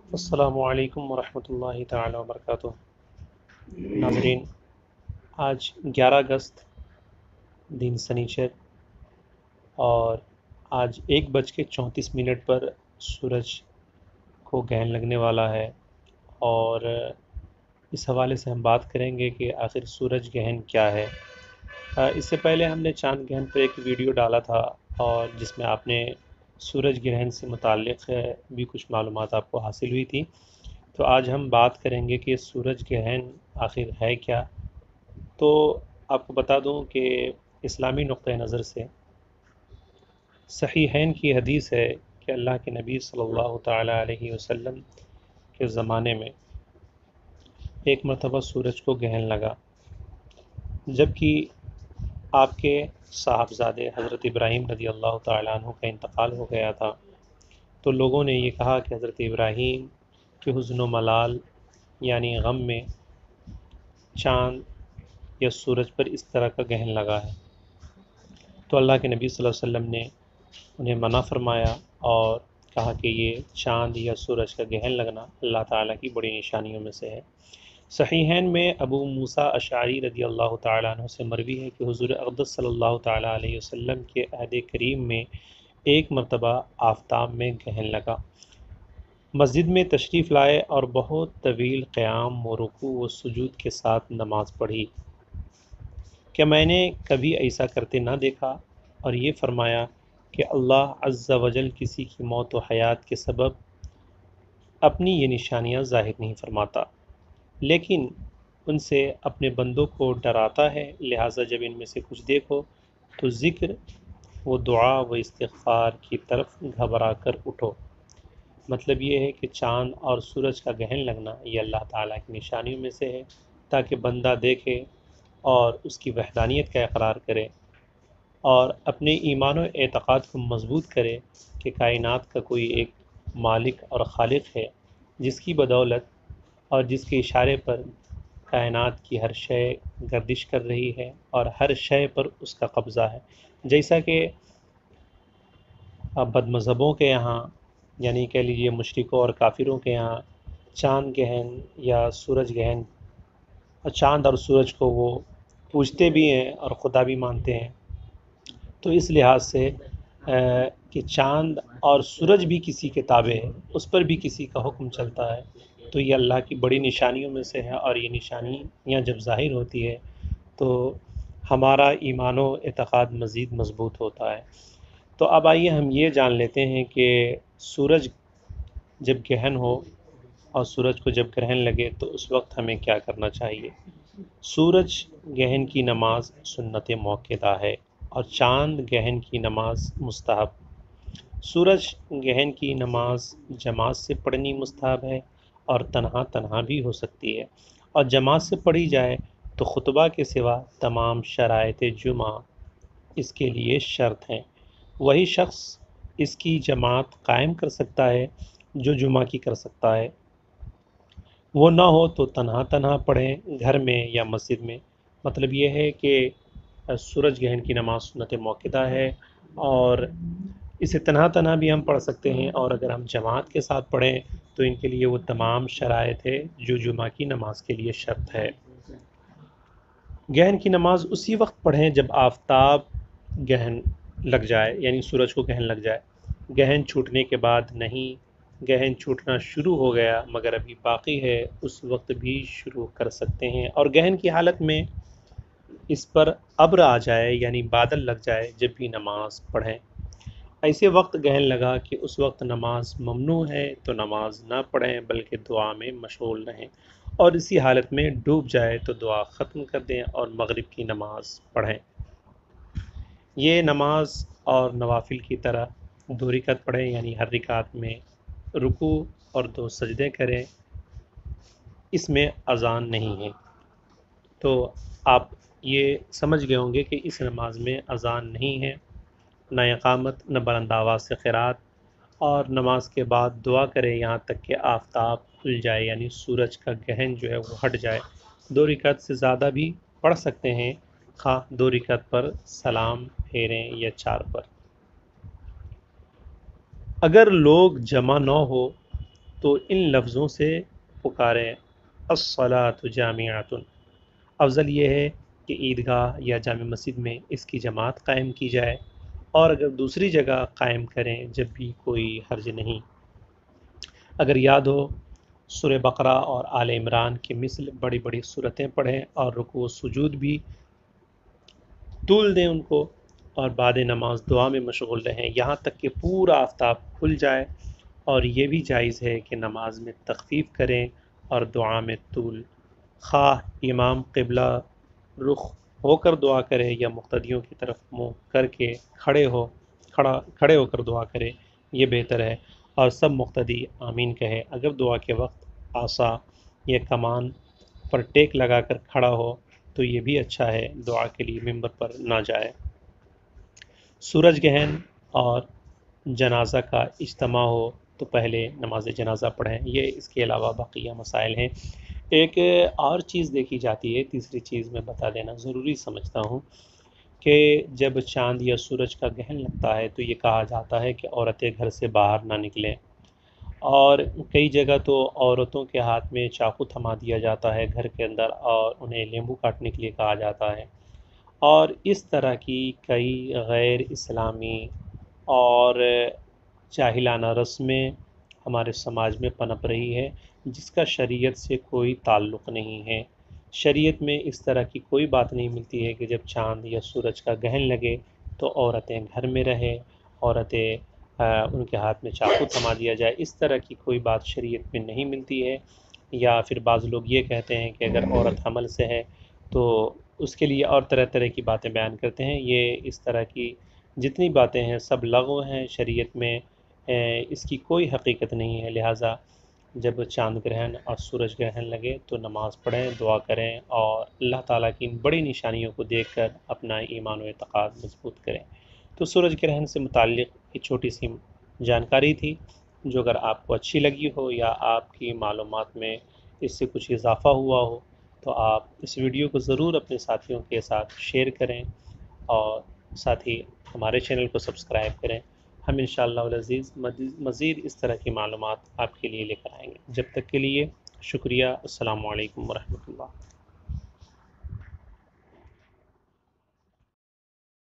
السلام علیکم ورحمۃ اللہ تعالی وبرکاتہ۔ ناظرین، آج 11 اگست دن سنیچر، اور آج 1:34 پر سورج کو گہن لگنے والا ہے، اور اس حوالے سے ہم بات کریں گے کہ آخر سورج گہن کیا ہے۔ اس سے پہلے ہم نے چاند گہن پر ایک ویڈیو ڈالا تھا، اور جس میں آپ نے سورج گرہن سے متعلق بھی کچھ معلومات آپ کو حاصل ہوئی تھی۔ تو آج ہم بات کریں گے کہ سورج گرہن آخر ہے کیا۔ تو آپ کو بتا دوں کہ اسلامی نقطۂ نظر سے صحیحین کی حدیث ہے کہ اللہ کے نبی صلی اللہ تعالیٰ علیہ وسلم کے زمانے میں ایک مرتبہ سورج کو گرہن لگا، جبکہ آپ کے صاحبزادے حضرت ابراہیم رضی اللہ تعالیٰ عنہ کا انتقال ہو گیا تھا۔ تو لوگوں نے یہ کہا کہ حضرت ابراہیم کے حزن و ملال یعنی غم میں چاند یا سورج پر اس طرح کا گہن لگا ہے۔ تو اللہ کے نبی صلی اللہ علیہ وسلم نے انہیں منع فرمایا اور کہا کہ یہ چاند یا سورج کا گہن لگنا اللہ تعالیٰ کی بڑی نشانیوں میں سے ہے۔ صحیحین میں ابو موسیٰ اشعری رضی اللہ تعالیٰ عنہ سے مروی ہے کہ حضور اقدس صلی اللہ تعالیٰ علیہ وسلم کے عہد کریم میں ایک مرتبہ آفتاب میں گہن لگا، مسجد میں تشریف لائے اور بہت طویل قیام و رکوع و سجود کے ساتھ نماز پڑھی۔ کہ میں نے کبھی ایسا کرتے نہ دیکھا، اور یہ فرمایا کہ اللہ عز و جل کسی کی موت و حیات کے سبب اپنی یہ نشانیاں ظاہر نہیں فرماتا، لیکن ان سے اپنے بندوں کو ڈراتا ہے، لہٰذا جب ان میں سے کچھ دیکھو تو ذکر و دعا و استغفار کی طرف گھبرا کر اٹھو۔ مطلب یہ ہے کہ چاند اور سورج کا گہن لگنا یہ اللہ تعالیٰ کی نشانیوں میں سے ہے، تاکہ بندہ دیکھے اور اس کی وحدانیت کا اقرار کرے اور اپنے ایمان و اعتقاد کو مضبوط کرے کہ کائنات کا کوئی ایک مالک اور خالق ہے، جس کی بدولت اور جس کے اشارے پر کائنات کی ہر شے گردش کر رہی ہے اور ہر شے پر اس کا قبضہ ہے۔ جیسا کہ بد مذہبوں کے یہاں، یعنی کہہ لیجیے مشرکوں اور کافروں کے یہاں، چاند گہن یا سورج گہن، اور چاند اور سورج کو وہ پوجتے بھی ہیں اور خدا بھی مانتے ہیں۔ تو اس لحاظ سے کہ چاند اور سورج بھی کسی کے تابع ہے، اس پر بھی کسی کا حکم چلتا ہے، تو یہ اللہ کی بڑی نشانیوں میں سے ہے، اور یہ نشانیاں جب ظاہر ہوتی ہے تو ہمارا ایمان و اعتقاد مزید مضبوط ہوتا ہے۔ تو اب آئیے ہم یہ جان لیتے ہیں کہ سورج جب گہن ہو اور سورج کو جب گرہن لگے تو اس وقت ہمیں کیا کرنا چاہیے۔ سورج گہن کی نماز سنت موقدہ ہے، اور چاند گہن کی نماز مستحب۔ سورج گہن کی نماز جماعت سے پڑھنی مستحب ہے، اور تنہا تنہا بھی ہو سکتی ہے، اور جماعت سے پڑھی جائے تو خطبہ کے سوا تمام شرائط جمعہ اس کے لیے شرط ہیں۔ وہی شخص اس کی جماعت قائم کر سکتا ہے جو جمعہ کی کر سکتا ہے، وہ نہ ہو تو تنہا تنہا پڑھیں گھر میں یا مسجد میں۔ مطلب یہ ہے کہ سورج گہن کی نماز سنت موقدہ ہے، اور اسے تنہا تنہا بھی ہم پڑھ سکتے ہیں، اور اگر ہم جماعت کے ساتھ پڑھیں تو ان کے لیے وہ تمام شرائط ہے جو جمعہ کی نماز کے لیے شرط ہے۔ گہن کی نماز اسی وقت پڑھیں جب آفتاب گہن لگ جائے، یعنی سورج کو گہن لگ جائے۔ گہن چھوٹنے کے بعد نہیں، گہن چھوٹنا شروع ہو گیا مگر ابھی باقی ہے، اس وقت بھی شروع کر سکتے ہیں، اور گہن کی حالت میں اس پر ابر آ جائے یعنی بادل لگ جائے جب بھی نماز پڑھیں۔ ایسے وقت گہن لگا کہ اس وقت نماز ممنوع ہے تو نماز نہ پڑھیں بلکہ دعا میں مشغول رہیں، اور اسی حالت میں ڈوب جائے تو دعا ختم کر دیں اور مغرب کی نماز پڑھیں۔ یہ نماز اور نوافل کی طرح 2 رکعت پڑھیں، یعنی ہر رکعت میں رکوع اور 2 سجدے کریں، اس میں اذان نہیں ہے۔ تو آپ یہ سمجھ گئے ہوں گے کہ اس نماز میں اذان نہیں ہے، نہ اقامت، نہ بلند آواز سے قرات، اور نماز کے بعد دعا کرے یہاں تک کہ آفتاب کھل جائے، یعنی سورج کا گہن جو ہے وہ ہٹ جائے۔ 2 رکعت سے زیادہ بھی پڑھ سکتے ہیں، خواہ 2 رکعت پر سلام پھیریں یا 4 پر۔ اگر لوگ جمع نہ ہو تو ان لفظوں سے پکاریں الصلاۃ جامعۃ۔ افضل یہ ہے کہ عیدگاہ یا جامع مسجد میں اس کی جماعت قائم کی جائے، اور اگر دوسری جگہ قائم کریں جب بھی کوئی حرج نہیں۔ اگر یاد ہو سورہ بقرہ اور آل عمران کی مثل بڑی بڑی صورتیں پڑھیں اور رکوع و سجود بھی طول دیں ان کو، اور بعد نماز دعا میں مشغول رہیں یہاں تک کہ پورا آفتاب کھل جائے، اور یہ بھی جائز ہے کہ نماز میں تخفیف کریں اور دعا میں طول، خواہ امام قبلہ رخ ہو کر دعا کرے یا مقتدیوں کی طرف منہ کر کے کھڑے ہو کر دعا کرے، یہ بہتر ہے، اور سب مقتدی آمین کہے۔ اگر دعا کے وقت عصا یا کمان پر ٹیک لگا کر کھڑا ہو تو یہ بھی اچھا ہے، دعا کے لیے ممبر پر نہ جائے۔ سورج گرہن اور جنازہ کا اجتماع ہو تو پہلے نماز جنازہ پڑھیں۔ یہ اس کے علاوہ بقیہ مسائل ہیں۔ ایک اور چیز دیکھی جاتی ہے، تیسری چیز میں بتا دینا ضروری سمجھتا ہوں کہ جب چاند یا سورج کا گرہن لگتا ہے تو یہ کہا جاتا ہے کہ عورتیں گھر سے باہر نہ نکلیں، اور کئی جگہ تو عورتوں کے ہاتھ میں چاقو تھما دیا جاتا ہے گھر کے اندر، اور انہیں لیمبو کاٹنے کے لیے کہا جاتا ہے، اور اس طرح کی کئی غیر اسلامی اور جاہلانہ رسمیں ہمارے سماج میں پنپ رہی ہے، جس کا شریعت سے کوئی تعلق نہیں ہے۔ شریعت میں اس طرح کی کوئی بات نہیں ملتی ہے کہ جب چاند یا سورج کا گرہن لگے تو عورتیں گھر میں رہیں، عورتیں ان کے ہاتھ میں چاقو تھما دیا جائے، اس طرح کی کوئی بات شریعت میں نہیں ملتی ہے۔ یا پھر بعض لوگ یہ کہتے ہیں کہ اگر عورت حمل سے ہے تو اس کے لیے اور طرح طرح کی باتیں بیان کرتے ہیں۔ یہ اس طرح کی جتنی باتیں ہیں سب لغو ہیں، شریعت میں اس کی کوئی حقیقت نہیں ہے۔ لہٰذا جب چاند گرہن اور سورج گرہن لگے تو نماز پڑھیں، دعا کریں، اور اللہ تعالیٰ کی ان بڑی نشانیوں کو دیکھ کر اپنا ایمان و اعتقاد مضبوط کریں۔ تو سورج گرہن سے متعلق ایک چھوٹی سی جانکاری تھی، جو اگر آپ کو اچھی لگی ہو یا آپ کی معلومات میں اس سے کچھ اضافہ ہوا ہو تو آپ اس ویڈیو کو ضرور اپنے ساتھیوں کے ساتھ شیئر کریں، اور ساتھ ہی ہمارے چینل کو سبسکرائب کریں۔ ہم انشاءاللہ العزیز مزید اس طرح کی معلومات آپ کے لیے لے کر آئیں گے۔ جب تک کے لیے شکریہ۔ السلام علیکم ورحمۃ اللہ۔